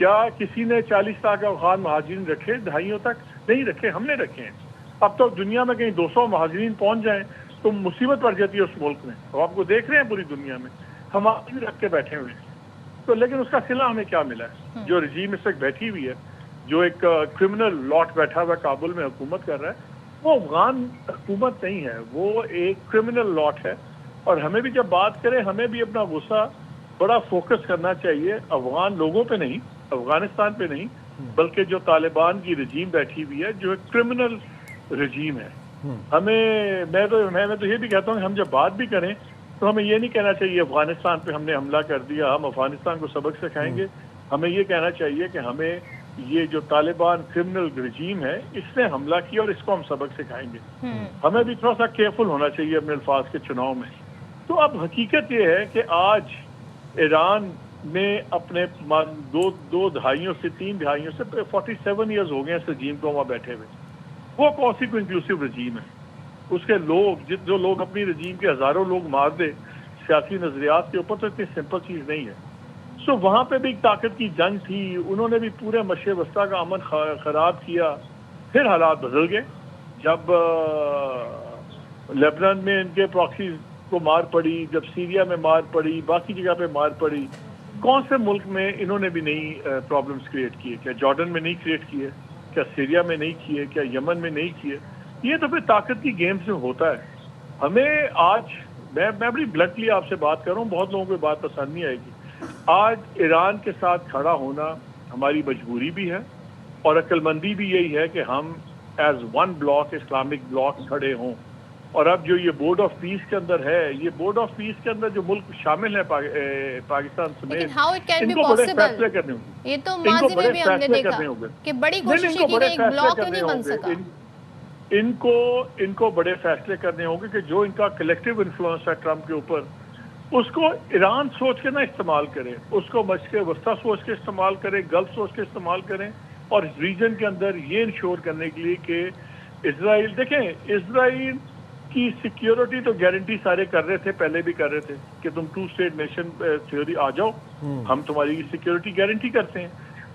کیا کسی نے 40 لاکھ افغان مہاجرین رکھے؟ دہائیوں تک نہیں رکھے، ہم نے رکھے ہیں۔ اب تو دنیا میں کہیں 200 مہاجرین پہنچ جائیں تو مصیبت پڑ جاتی ہے اس ملک میں، تو آپ کو دیکھ رہے ہیں پوری دنیا میں ہم آپ بھی رکھ کے بیٹھے ہوئے ہیں۔ تو لیکن اس کا صلہ ہمیں کیا ملا ہے؟ جو رجیم اس وقت بیٹھی ہوئی ہے، جو ایک کرمنل لاٹ بیٹھا ہوا کابل میں حکومت کر رہا ہے، وہ افغان حکومت نہیں ہے، وہ ایک کرمنل لاٹ ہے۔ اور ہمیں بھی جب بات کریں، ہمیں بھی اپنا غصہ بڑا فوکس کرنا چاہیے افغان لوگوں پہ نہیں، افغانستان پہ نہیں، بلکہ جو طالبان کی رجیم بیٹھی ہوئی ہے، جو ایک کرمنل رجیم ہے۔ ہمیں میں تو یہ بھی کہتا ہوں کہ ہم جب بات بھی کریں تو ہمیں یہ نہیں کہنا چاہیے افغانستان پہ ہم نے حملہ کر دیا، ہم افغانستان کو سبق سکھائیں گے۔ ہمیں یہ کہنا چاہیے کہ ہمیں یہ جو طالبان کرمنل رجیم ہے اس نے حملہ کیا اور اس کو ہم سبق سکھائیں گے۔ ہمیں بھی تھوڑا سا کیئرفل ہونا چاہیے اپنے الفاظ کے چناؤ میں۔ تو اب حقیقت یہ ہے کہ آج ایران نے اپنے دو دہائیوں سے 3 دہائیوں سے 47 ایئرز ہو گئے اس رجیم کو وہاں بیٹھے ہوئے۔ وہ کون سی کو انکلوسیو رجیم ہے؟ اس کے لوگ جو لوگ اپنی رجیم کے ہزاروں لوگ مار دے سیاسی نظریات کے اوپر، تو اتنی سمپل چیز نہیں ہے۔ سو وہاں پہ بھی ایک طاقت کی جنگ تھی، انہوں نے بھی پورے مشرق وسطیٰ کا امن خراب کیا۔ پھر حالات بدل گئے جب لیبنان میں ان کے پراکسیز کو مار پڑی، جب سیریا میں مار پڑی، باقی جگہ پہ مار پڑی۔ کون سے ملک میں انہوں نے بھی نئی پرابلمز کریٹ کیے؟ کیا جارڈن میں نہیں کریٹ کیے؟ کیا سیریا میں نہیں کیے؟ کیا یمن میں نہیں کیے؟ یہ تو پھر طاقت کی گیمز میں ہوتا ہے۔ ہمیں آج میں بڑی بلنٹلی آپ سے بات کر رہا ہوں، بہت لوگوں کو یہ بات پسند نہیں آئے گی۔ آج ایران کے ساتھ کھڑا ہونا ہماری مجبوری بھی ہے اور عقل مندی بھی یہی ہے کہ ہم as one block, Islamic block کھڑے ہوں۔ اور اب جو یہ بورڈ آف پیس کے اندر ہے، یہ بورڈ آف پیس کے اندر جو ملک شامل ہے پاکستان سمیت، ان کو بڑے فیصلے کرنے ہوں گے۔ یہ تو ماضی میں بھی ہم نے دیکھا کہ بڑی کوششیں کی گئی، ایک بلاک تو نہیں بن سکا۔ ان کو بڑے فیصلے کرنے ہوں گے کہ جو ان کا کلیکٹیو انفلوئنس ہے ٹرمپ کے اوپر، اس کو ایران سوچ کے نہ استعمال کرے، اس کو مشرق وسطیٰ سوچ کے استعمال کرے، گلف سوچ کے استعمال کریں، اور اس ریجن کے اندر یہ انشور کرنے کے لیے کہ اسرائیل، دیکھیں اسرائیل کی سیکیورٹی تو گارنٹی سارے کر رہے تھے، پہلے بھی کر رہے تھے کہ تم 2 اسٹیٹ نیشن تھیوری آ جاؤ، ہم تمہاری سیکیورٹی گارنٹی کرتے ہیں۔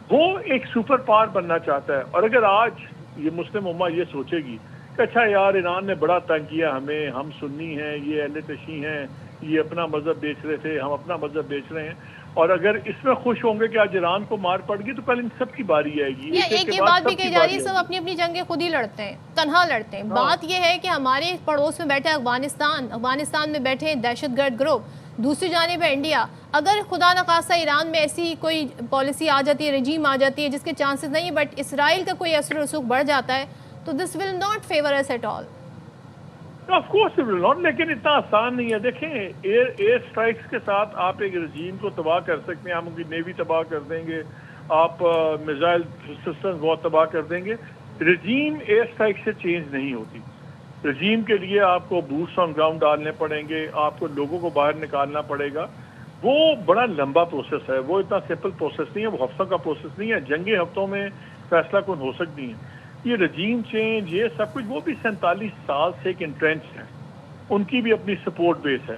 وہ ایک سپر پاور بننا چاہتا ہے۔ اور اگر آج یہ مسلم امہ یہ سوچے گی کہ اچھا یار ایران نے بڑا تنگ کیا ہمیں، ہم سنی ہیں، یہ اہل تشیع ہیں، یہ اپنا مذہب بیچ رہے تھے، ہم اپنا مذہب بیچ رہے ہیں، اور اگر اس میں خوش ہوں گے کہ آج ایران کو مار پڑ گئی، تو کل ان سب کی باری آئے گی۔ ایک یہ بات بھی کہی جا رہی ہے، سب اپنی اپنی جنگیں خود ہی لڑتے ہیں، تنہا لڑتے ہیں۔ بات یہ ہے کہ ہمارے پڑوس میں بیٹھے افغانستان میں بیٹھے دہشت گرد گروپ، دوسری جانب ہے انڈیا۔ اگر خدا نخواستہ ایران میں ایسی کوئی پالیسی آ جاتی ہے، رجیم آ جاتی ہے جس کے چانسز نہیں، بٹ اسرائیل کا کوئی اثر و رسوخ بڑھ جاتا ہے، تو this will not favour us at all. Of course it will not, لیکن اتنا آسان نہیں ہے۔ دیکھیں ایئر اسٹرائکس کے ساتھ آپ ایک رجیم کو تباہ کر سکتے ہیں، آپ ان کی نیوی تباہ کر دیں گے، آپ میزائل سسٹم بہت تباہ کر دیں گے۔ رجیم ایئر اسٹرائک سے چینج نہیں ہوتی۔ رجیم کے لیے آپ کو بوٹس آن گراؤنڈ ڈالنے پڑیں گے، آپ کو لوگوں کو باہر نکالنا پڑے گا۔ وہ بڑا لمبا پروسیس ہے، وہ اتنا سمپل پروسیس نہیں ہے، وہ ہفتوں کا پروسیس نہیں ہے۔ جنگیں ہفتوں میں فیصلہ کن ہو سکتی ہیں۔ یہ رجیم چینج، یہ سب کچھ، وہ بھی 47 سال سے ایک انٹرینچ ہے، ان کی بھی اپنی سپورٹ بیس ہے۔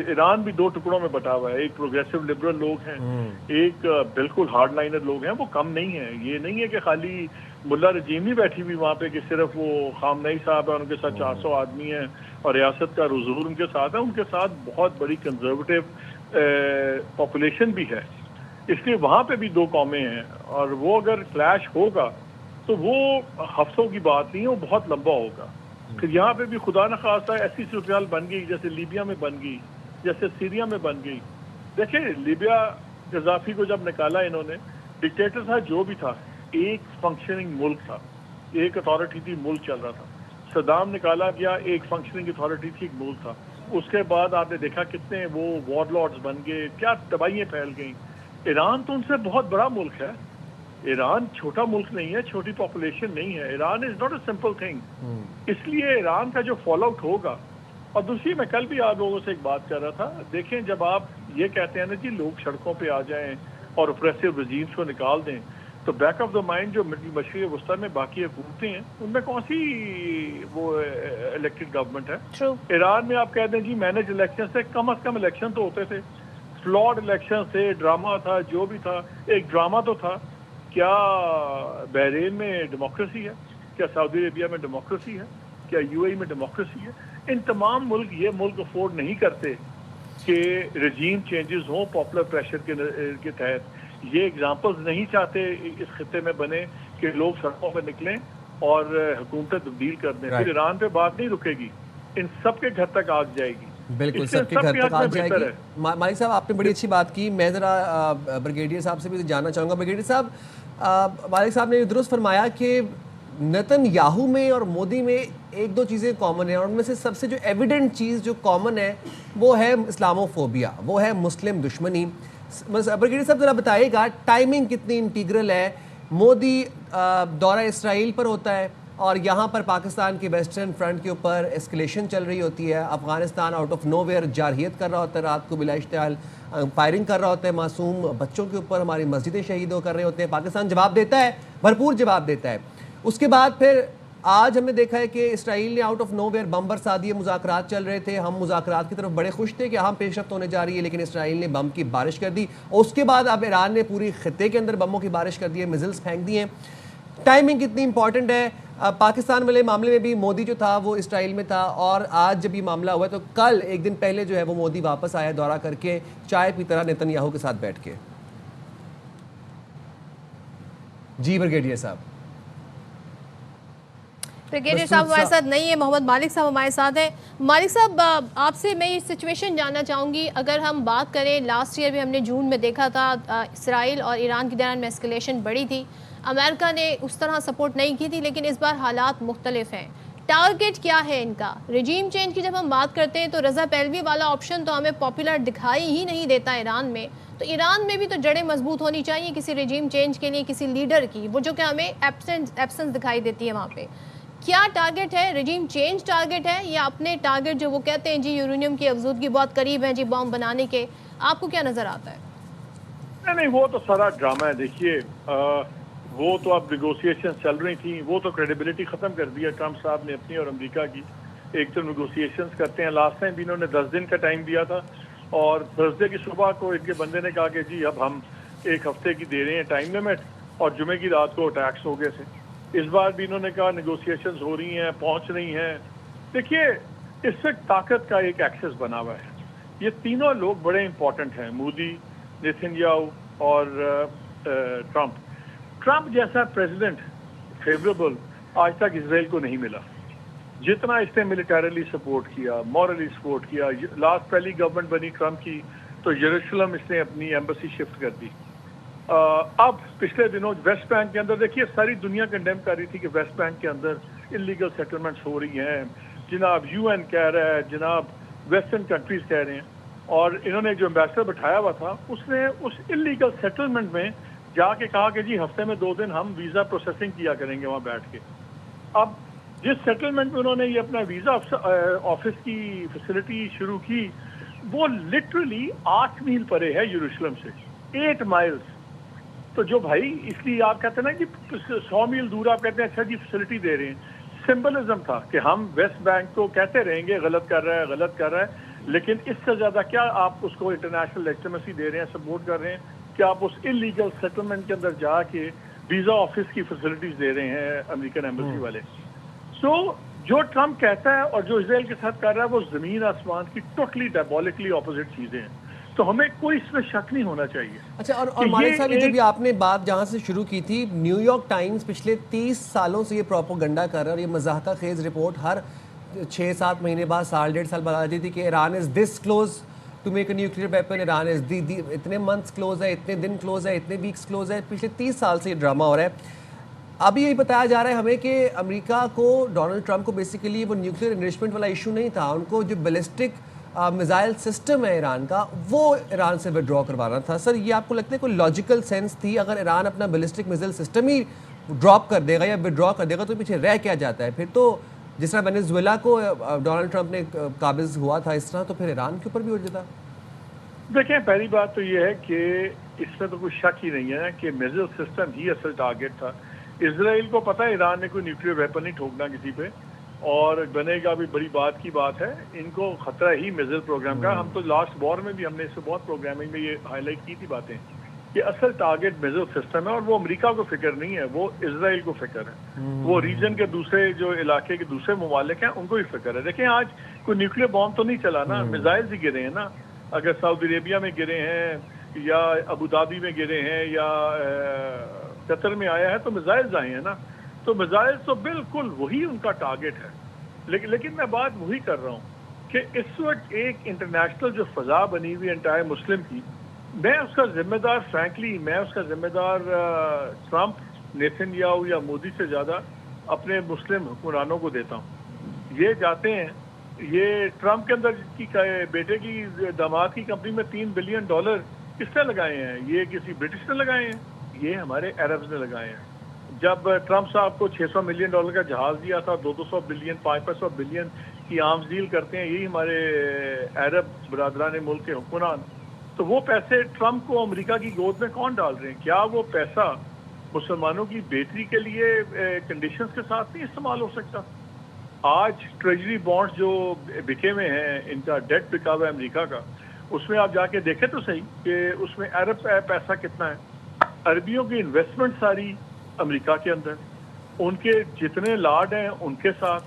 ایران بھی 2 ٹکڑوں میں بٹا ہوا ہے، ایک پروگریسو لبرل لوگ ہیں، ایک بالکل ہارڈ لائنر لوگ ہیں۔ وہ کم نہیں ہیں، یہ نہیں ہے کہ خالی ملا رجیم ہی بیٹھی ہوئی وہاں پہ کہ صرف وہ خامنئی صاحب ہیں، ان کے ساتھ 400 آدمی ہیں اور ریاست کا حضور ان کے ساتھ ہے۔ ان کے ساتھ بہت بڑی کنزرویٹو پاپولیشن بھی ہے، اس لیے وہاں پہ بھی 2 قومیں ہیں، اور وہ اگر کلیش ہوگا تو وہ ہفتوں کی بات نہیں ہے، وہ بہت لمبا ہوگا۔ پھر یہاں پہ بھی خدا نخواستہ ایسی صورتحال بن گئی جیسے لیبیا میں بن گئی، جیسے سیریا میں بن گئی۔ دیکھیں لیبیا قذافی کو جب نکالا انہوں نے، ڈکٹیٹر تھا جو بھی تھا، ایک فنکشننگ ملک تھا، ایک اتھارٹی تھی، ملک چل رہا تھا۔ صدام نکالا گیا، ایک فنکشننگ اتھارٹی تھی، ایک ملک تھا۔ اس کے بعد آپ نے دیکھا کتنے وہ وار لارڈز بن گئے، کیا تباہیاں پھیل گئیں۔ ایران تو ان سے بہت بڑا ملک ہے، ایران چھوٹا ملک نہیں ہے، چھوٹی پاپولیشن نہیں ہے۔ Iran is not a simple thing. اس لیے ایران کا جو فال آؤٹ ہوگا، اور دوسری میں کل بھی آپ لوگوں سے ایک بات کر رہا تھا، دیکھیں جب آپ یہ کہتے ہیں نا جی لوگ سڑکوں پہ آ جائیں اور اوپریسو رجیمز کو نکال دیں، تو بیک آف دا مائنڈ جو مشرق وسطیٰ میں باقی حکومتیں ہیں، ان میں کون سی وہ الیکٹڈ گورنمنٹ ہے؟ ایران میں آپ کہہ دیں جی مینج الیکشن سے، کم از کم الیکشن تو ہوتے تھے، فلاڈ الیکشن سے، ڈرامہ تھا، جو بھی تھا، ایک ڈرامہ تو تھا کیا بحرین میں ڈیموکریسی ہے؟ کیا سعودی عربیہ میں ڈیموکریسی ہے؟ کیا یو اے میں ڈیموکریسی ہے؟ ان تمام ملک یہ ملک افورڈ نہیں کرتے کہ رجیم چینجز ہوں پاپولر پریشر کے تحت. یہ اگزامپلز نہیں چاہتے اس خطے میں بنے کہ لوگ سڑکوں پہ نکلیں اور حکومتیں تبدیل کر دیں. پھر ایران پہ بات نہیں رکے گی, ان سب کے گھر تک آگ جائے گی. بالکل سب کے گھر تک آ جائے گی. مالک صاحب آپ نے بڑی اچھی بات کی. میں ذرا بریگیڈیئر صاحب سے بھی جاننا چاہوں گا. بریگیڈیئر صاحب, مالک صاحب نے درست فرمایا کہ نتن یاہو میں اور مودی میں ایک دو چیزیں کامن ہیں, اور ان میں سے سب سے جو ایویڈنٹ چیز جو کامن ہے وہ ہے اسلاموفوبیا, وہ ہے مسلم دشمنی. بریگیڈیئر صاحب ذرا بتائیے گا ٹائمنگ کتنی انٹیگرل ہے. مودی دورہ اسرائیل پر ہوتا ہے اور یہاں پر پاکستان کے ویسٹرن فرنٹ کے اوپر اسکلیشن چل رہی ہوتی ہے. Afghanistan out of nowhere جارحیت کر رہا ہوتا ہے, رات کو بلا اشتعال فائرنگ کر رہا ہوتا ہے معصوم بچوں کے اوپر, ہماری مسجدیں شہید کر رہے ہوتے ہیں. پاکستان جواب دیتا ہے, بھرپور جواب دیتا ہے. اس کے بعد پھر آج ہم نے دیکھا ہے کہ اسرائیل نے آؤٹ آف نو ویئر بم برسا دیے. مذاکرات چل رہے تھے, ہم مذاکرات کی طرف بڑے خوش تھے کہ ہم پیش رفت ہونے جا رہی ہے, لیکن اسرائیل نے بم کی بارش کر دی. اور اس کے بعد اب ایران نے پوری خطے کے اندر بموں کی بارش کر دی ہے, میزلز پھینک دی ہیں. ٹائمنگ کتنی امپورٹنٹ ہے. پاکستان والے معاملے میں بھی مودی جو تھا وہ اسرائیل میں تھا, اور آج جب یہ معاملہ ہوا ہے تو کل ایک دن پہلے جو ہے وہ مودی واپس آیا دورہ کر کے, چائے پیتا رہا نتن یاہو کے ساتھ بیٹھ کے. جی بریگیڈیئر صاحب. بریگیڈیئر صاحب ہمارے ساتھ نہیں ہے, محمد مالک صاحب ہمارے ساتھ ہیں. مالک صاحب آپ سے میں یہ سچویشن جاننا چاہوں گی. اگر ہم بات کریں لاسٹ ایئر بھی ہم نے جون میں دیکھا تھا اسرائیل اور ایران کے درمیان میں اسکلیشن بڑی تھی, امریکہ نے اس طرح سپورٹ نہیں کی تھی, لیکن اس بار حالات مختلف ہیں. ٹارگٹ کیا ہے ان کا؟ رجیم چینج کی جب ہم بات کرتے ہیں تو رضا پہلوی والا آپشن تو ہمیں پاپولر دکھائی ہی نہیں دیتا ایران میں. تو ایران میں بھی تو جڑیں مضبوط ہونی چاہیے کسی رجیم چینج کے لیے, کسی لیڈر کی, وہ جو کہ ہمیں ایبسنس دکھائی دیتی ہے وہاں پہ. کیا ٹارگٹ ہے؟ رجیم چینج ٹارگٹ ہے یا اپنے ٹارگٹ جو وہ کہتے ہیں جی یورینیم کی افزودگی بہت قریب ہے جی بام بنانے کے, آپ کو کیا نظر آتا ہے؟ نہیں, وہ تو سارا ڈرامہ ہے. دیکھیے وہ تو اب نیگوسیشن چل رہی تھیں, وہ تو کریڈیبلٹی ختم کر دیا ٹرمپ صاحب نے اپنی اور امریکہ کی. ایک تو نیگوسیشنز کرتے ہیں, لاسٹ ٹائم بھی انہوں نے 10 دن کا ٹائم دیا تھا, اور تھرسڈے کی صبح کو ان کے بندے نے کہا کہ جی اب ہم 1 ہفتے کی دے رہے ہیں ٹائم لمٹ, اور جمعے کی رات کو اٹیکس ہو گئے تھے. اس بار بھی انہوں نے کہا نیگوسیشنز ہو رہی ہیں, پہنچ رہی ہیں. دیکھیے اس وقت طاقت کا ایک ایکسس بنا ہوا ہے. یہ تینوں لوگ بڑے امپورٹنٹ ہیں, مودی, نیتن یاہو اور ٹرمپ. ٹرمپ جیسا پریزیڈنٹ فیوریبل آج تک اسرائیل کو نہیں ملا. جتنا اس نے ملیٹریلی سپورٹ کیا, مورلی سپورٹ کیا. لاسٹ پہلی گورنمنٹ بنی ٹرمپ کی تو یروشلم اس نے اپنی ایمبیسی شفٹ کر دی. اب پچھلے دنوں ویسٹ بینک کے اندر دیکھیے ساری دنیا کنڈیم کر رہی تھی کہ ویسٹ بینک کے اندر انلیگل سیٹلمنٹس ہو رہی ہیں. جناب یو این کہہ رہا ہے, جناب ویسٹرن کنٹریز کہہ رہے ہیں, اور انہوں نے جو امبیسڈر بٹھایا ہوا تھا اس نے اس انلیگل سیٹلمنٹ میں جا کے کہا کہ جی ہفتے میں 2 دن ہم ویزا پروسیسنگ کیا کریں گے وہاں بیٹھ کے. اب جس سیٹلمنٹ میں انہوں نے یہ اپنا ویزا آفس کی فیسلٹی شروع کی, وہ لٹرلی 8 میل پرے ہے یروشلم سے, 8 مائلز. تو جو بھائی اس لیے آپ کہتے ہیں نا کہ 100 میل دور آپ کہتے ہیں اچھا جی فیسلٹی دے رہے ہیں, سمبلزم تھا کہ ہم ویسٹ بینک کو کہتے رہیں گے غلط کر رہا ہے غلط کر رہا ہے, لیکن اس سے زیادہ کیا آپ اس کو انٹرنیشنل لیجٹیمیسی دے رہے ہیں, سپورٹ کر رہے ہیں کہ آپ اس انلیگل سیٹلمنٹ کے اندر جا کے ویزا آفس کی فیسلٹیز دے رہے ہیں امریکن ایمبیسی والے. سو جو ٹرمپ کہتا ہے اور جو اسرائیل کے ساتھ کر رہا ہے وہ زمین آسمان کی ٹوٹلی ڈائبولکلی اپوزٹ چیزیں ہیں. تو ہمیں کوئی اس میں شک نہیں ہونا چاہیے. اچھا, اور مالک صاحب جب آپ نے بات جہاں سے شروع کی تھی, نیو یارک ٹائمز پچھلے 30 سالوں سے یہ پروپیگنڈا کر رہا ہے, اور یہ مضحکہ خیز رپورٹ ہر 6-7 مہینے بعد, سال 1.5 سال بعد آتی تھی کہ Iran is this close to make a nuclear weapon, Iran is اتنے منتھس کلوز ہے, اتنے دن کلوز ہے, اتنے ویکس کلوز ہے. پچھلے 30 سال سے یہ ڈرامہ ہو رہا ہے. ابھی یہی بتایا جا رہا ہے ہمیں کہ امریکہ کو, ڈونلڈ ٹرمپ کو بیسیکلی وہ نیوکلیئر انریچمنٹ والا ایشو نہیں تھا, ان کو جو بیلسٹک میزائل سسٹم ہے ایران کا وہ ایران سے وڈرا کروانا تھا. سر یہ آپ کو لگتا ہے کوئی لاجیکل سینس تھی؟ اگر ایران اپنا بیلسٹک میزائل سسٹم ہی ڈراپ کر دے گا یا وڈرا کر دے گا تو پیچھے رہ کیا جاتا ہے پھر؟ تو جس طرح وینیزویلا کو ڈونلڈ ٹرمپ نے قابض ہوا تھا, اس طرح تو پھر ایران کے اوپر بھی ہو جاتا. دیکھیں پہلی بات تو یہ ہے کہ اس میں تو کوئی شک ہی نہیں ہے کہ میزائل سسٹم ہی اصل ٹارگٹ تھا. اسرائیل کو پتہ ہے ایران نے کوئی نیوکلیئر ویپن نہیں ٹھوکنا کسی پہ, اور بنے گا بھی بڑی بات کی بات ہے. ان کو خطرہ ہی میزائل پروگرام کا. ہم تو لاسٹ وار میں بھی ہم نے اس سے بہت پروگرامنگ میں یہ ہائی لائٹ کی تھی باتیں یہ اصل ٹارگٹ میزائل سسٹم ہے، اور وہ امریکہ کو فکر نہیں ہے، وہ اسرائیل کو فکر ہے، وہ ریجن کے دوسرے جو علاقے کے دوسرے ممالک ہیں ان کو ہی فکر ہے۔ دیکھیں آج کوئی نیوکلیر بام تو نہیں چلا نا، میزائل ہی گرے ہیں نا۔ اگر سعودی عربیہ میں گرے ہیں یا ابو دھابی میں گرے ہیں یا قطر میں آیا ہے تو میزائل آئے ہیں نا، تو میزائل تو بالکل وہی ان کا ٹارگٹ ہے۔ لیکن میں بات وہی کر رہا ہوں کہ اس وقت ایک انٹرنیشنل جو فضا بنی ہوئی انٹائر مسلم کی، میں اس کا ذمہ دار فرینکلی میں اس کا ذمہ دار ٹرمپ، نیتن یاہو یا مودی سے زیادہ اپنے مسلم حکمرانوں کو دیتا ہوں۔ یہ جاتے ہیں، یہ ٹرمپ کے اندر کی بیٹے کی داماد کی کمپنی میں $3 بلین کس نے لگائے ہیں؟ یہ کسی برٹش نے لگائے ہیں؟ یہ ہمارے عربز نے لگائے ہیں۔ جب ٹرمپ صاحب کو $600 ملین کا جہاز دیا تھا، 200 بلین 500 بلین کی آرمز ڈیل کرتے ہیں یہی ہمارے عرب برادران ملک کے حکمران، تو وہ پیسے ٹرمپ کو امریکہ کی گود میں کون ڈال رہے ہیں؟ کیا وہ پیسہ مسلمانوں کی بہتری کے لیے کنڈیشنز کے ساتھ نہیں استعمال ہو سکتا؟ آج ٹریجری بانڈز جو بکے ہوئے ہیں، ان کا ڈیٹ بکا ہوا ہے امریکہ کا، اس میں آپ جا کے دیکھیں تو صحیح کہ اس میں عرب پیسہ کتنا ہے۔ عربیوں کی انویسٹمنٹ ساری امریکہ کے اندر، ان کے جتنے لاڈ ہیں ان کے ساتھ،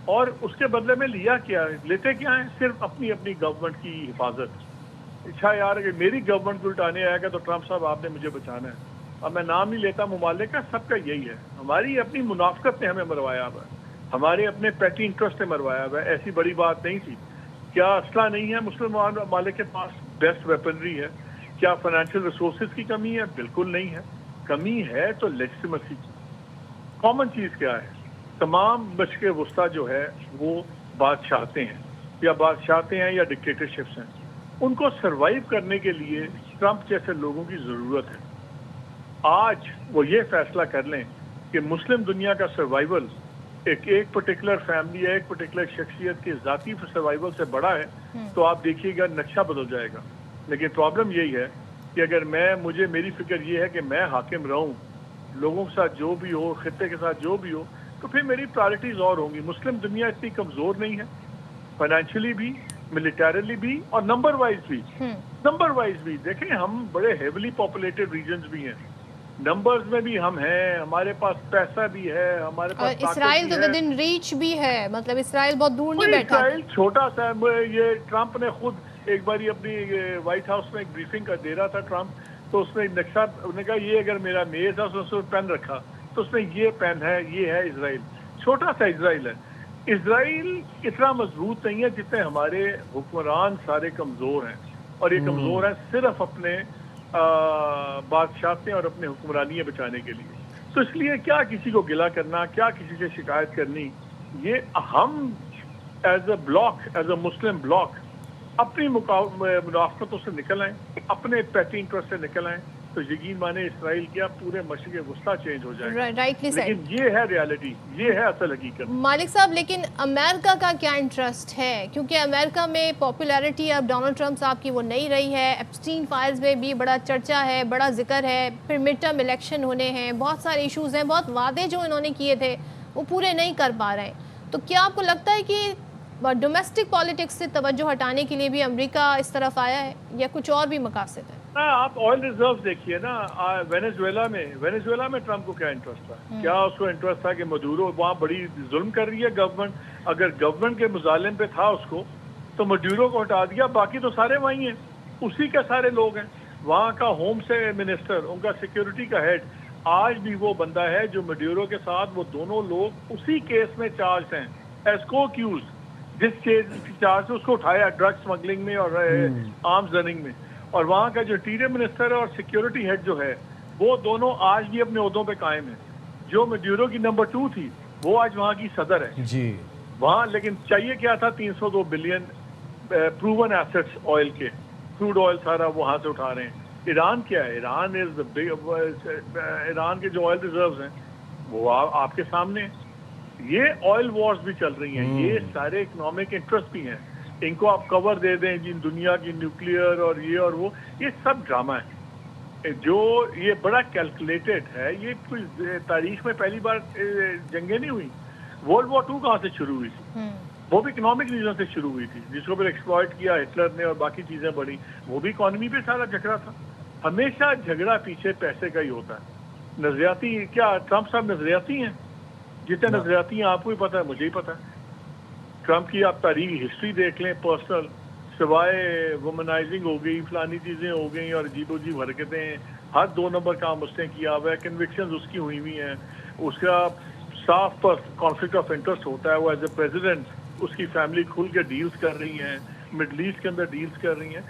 اور اس کے بدلے میں لیا کیا ہے؟ لیتے کیا ہیں؟ صرف اپنی گورنمنٹ کی حفاظت۔ اچھا یار اگر میری گورنمنٹ کو الٹانے آئے گا تو ٹرمپ صاحب آپ نے مجھے بچانا ہے۔ اب میں نام نہیں لیتا ممالک کا، سب کا یہی ہے، ہماری اپنی منافقت نے ہمیں مروایا ہوا ہے، ہمارے اپنے پیٹی انٹرسٹ نے مروایا ہوا ہے۔ ایسی بڑی بات نہیں تھی۔ کیا اسلحہ نہیں ہے مسلم ممالک کے پاس؟ بیسٹ ویپنری ہے۔ کیا فائنینشیل ریسورسز کی کمی ہے؟ بالکل نہیں ہے۔ کمی ہے تو لیجٹیمیسی کی۔ کامن چیز کیا ہے؟ تمام مشرق وسطیٰ جو ہے وہ بادشاہتے ہیں، یا بادشاہتے ہیں یا ڈکٹیٹرشپس ہیں، ان کو سروائیو کرنے کے لیے ٹرمپ جیسے لوگوں کی ضرورت ہے۔ آج وہ یہ فیصلہ کر لیں کہ مسلم دنیا کا سروائیول ایک پرٹیکولر فیملی ہے، ایک پرٹیکولر شخصیت کے ذاتی سروائیول سے بڑا ہے، تو آپ دیکھیے گا نقشہ بدل جائے گا۔ لیکن پرابلم یہی ہے کہ اگر میری فکر یہ ہے کہ میں حاکم رہوں، لوگوں کے ساتھ جو بھی ہو، خطے کے ساتھ جو بھی ہو، تو پھر میری پرائرٹیز اور ہوں گی۔ مسلم دنیا اتنی کمزور نہیں ہے، فائنینشلی بھی، ملیٹریلی بھی، اور نمبر وائز بھی دیکھیں ہم بڑے ہیولی پاپولیٹڈ ریجنز بھی ہیں، نمبرز میں بھی ہم ہیں، ہمارے پاس پیسہ بھی ہے، ہمارے پاس طاقت اسرائیل تو ود ان ریچ بھی ہے، مطلب اسرائیل بہت دور نہیں بیٹھا۔ اسرائیل چھوٹا سا ہے۔ یہ ٹرمپ نے خود ایک باری اپنی وائٹ ہاؤس میں ایک بریفنگ کا دے رہا تھا ٹرمپ، تو اس نے نقشہ انہوں نے کہا یہ اگر میرا میز ہے اس میں پین رکھا تو اس میں یہ پین ہے، یہ ہے اسرائیل، چھوٹا سا اسرائیل ہے۔ اسرائیل اتنا مضبوط نہیں ہے جتنے ہمارے حکمران سارے کمزور ہیں، اور یہ کمزور ہیں صرف اپنے بادشاہتیں اور اپنے حکمرانیاں بچانے کے لیے۔ تو اس لیے کیا کسی کو گلا کرنا، کیا کسی سے شکایت کرنی، یہ ہم as a block, as a Muslim block اپنی منافقتوں سے نکل آئیں، اپنے پیٹی انٹرسٹ سے نکل آئیں، تو یقین مانے اسرائیل کیا پورے مشرق وسطیٰ چینج ہو جائے گا۔ لیکن یہ ہے ریالٹی، یہ ہے اصل حقیقت۔ مالک صاحب لیکن امریکہ کا کیا انٹرسٹ ہے؟ کیونکہ امریکہ میں پاپولیرٹی اب ڈونلڈ ٹرمپ صاحب کی وہ نہیں رہی ہے، ایپسٹین فائلز میں بھی بڑا چرچا ہے، بڑا ذکر ہے، پھر مڈ ٹرم الیکشن ہونے ہیں، بہت سارے ایشوز ہیں، بہت وعدے جو انہوں نے کیے تھے وہ پورے نہیں کر پا رہے ہیں۔ تو کیا آپ کو لگتا ہے کہ ڈومیسٹک پالیٹکس سے توجہ ہٹانے کے لیے بھی امریکہ اس طرف آیا ہے، یا کچھ اور بھی مقاصد ہے؟ آپ آئل ریزرو دیکھیے نا، وینیزویلا میں ٹرمپ کو کیا انٹرسٹ تھا؟ کیا اس کو انٹرسٹ تھا کہ مڈورو وہاں بڑی ظلم کر رہی ہے گورنمنٹ؟ اگر گورنمنٹ کے مظالم پہ تھا اس کو تو مڈورو کو ہٹا دیا، باقی تو سارے وہیں ہیں، اسی کے سارے لوگ ہیں۔ وہاں کا ہوم سے منسٹر، ان کا سیکیورٹی کا ہیڈ آج بھی وہ بندہ ہے جو مڈورو کے ساتھ، وہ دونوں لوگ اسی کیس میں چارج ہیں ایز کو اکیوز، جس کیس چارج سے اس کو اٹھایا ڈرگ سمگلنگ میں اور آرمز رننگ میں۔ اور وہاں کا جو انٹیریئر منسٹر اور سیکیورٹی ہیڈ جو ہے وہ دونوں آج بھی اپنے عہدوں پہ قائم ہیں۔ جو مڈورو کی نمبر 2 تھی وہ آج وہاں کی صدر ہے جی وہاں، لیکن چاہیے کیا تھا؟ 302 بلین پروون ایسٹس آئل کے، کروڈ آئل سارا وہاں سے اٹھا رہے ہیں۔ ایران کیا ہے؟ ایران کے جو آئل ریزروز ہیں وہ آپ کے سامنے ہیں۔ یہ آئل وارز بھی چل رہی ہیں، یہ سارے اکنامک انٹرسٹ بھی ہیں، ان کو آپ کور دے دیں جن دنیا کی نیوکلیئر اور یہ اور وہ، یہ سب ڈرامہ ہے جو یہ بڑا کیلکولیٹڈ ہے۔ یہ کوئی تاریخ میں پہلی بار جنگیں نہیں ہوئی۔ ورلڈ وار 2 کہاں سے شروع ہوئی تھی؟ وہ بھی اکنامک ریزن سے شروع ہوئی تھی، جس کو پھر ایکسپلائٹ کیا ہٹلر نے اور باقی چیزیں بڑھی، وہ بھی اکانومی پہ سارا جھگڑا تھا۔ ہمیشہ جھگڑا پیچھے پیسے کا ہی ہوتا ہے. نظریاتی کیا ٹرمپ صاحب نظریاتی ہیں؟ جتنے نظریاتی ہیں آپ کو ہی پتا ہے, مجھے ہی پتا ہے. ٹرمپ کی آپ تاریخی ہسٹری دیکھ لیں پرسنل, سوائے وومنائزنگ ہو گئی, فلانی چیزیں ہو گئیں اور عجیب و عجیب حرکتیں, ہر 2 نمبر کام اس نے کیا ہوا ہے. کنوکشنز اس کی ہوئی ہوئی ہیں, اس کا صاف کانفلکٹ آف انٹرسٹ ہوتا ہے. وہ ایز اے پریزیڈنٹ اس کی فیملی کھل کے ڈیلز کر رہی ہیں, مڈل ایسٹ کے اندر ڈیلز کر رہی ہیں.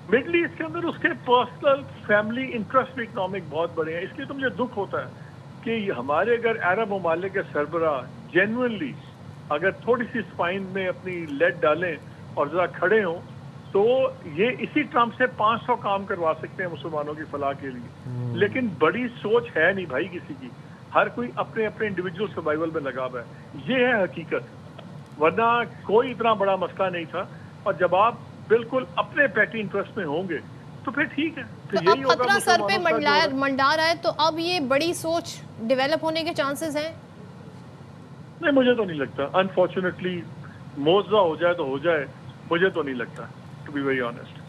مڈل ایسٹ کے اندر اس کے پرسنل فیملی انٹرسٹ بھی اکنامک بہت بڑے ہیں. اس لیے تو مجھے دکھ ہوتا ہے کہ ہمارے اگر عرب ممالک کے سربراہ جینوئنلی اگر تھوڑی سی اسپائن میں اپنی لیڈ ڈالیں اور ذرا کھڑے ہوں تو یہ اسی ٹرمپ سے 500 کام کروا سکتے ہیں مسلمانوں کی فلاح کے لیے. لیکن بڑی سوچ ہے نہیں بھائی کسی کی, ہر کوئی اپنے اپنے انڈیویجول سروائیول میں لگا ہوا ہے. یہ ہے حقیقت, ورنہ کوئی اتنا بڑا مسئلہ نہیں تھا. اور جب آپ بالکل اپنے پیٹی انٹرسٹ میں ہوں گے تو پھر ٹھیک ہے. تو اب خطرہ سر پہ منڈا رہا ہے, تو اب یہ بڑی سوچ ڈیولپ ہونے کے چانسز ہیں؟ نہیں, مجھے تو نہیں لگتا. انفارچونیٹلی موضوع ہو جائے تو ہو جائے, مجھے تو نہیں لگتا, ٹو بی ویری آنیسٹ.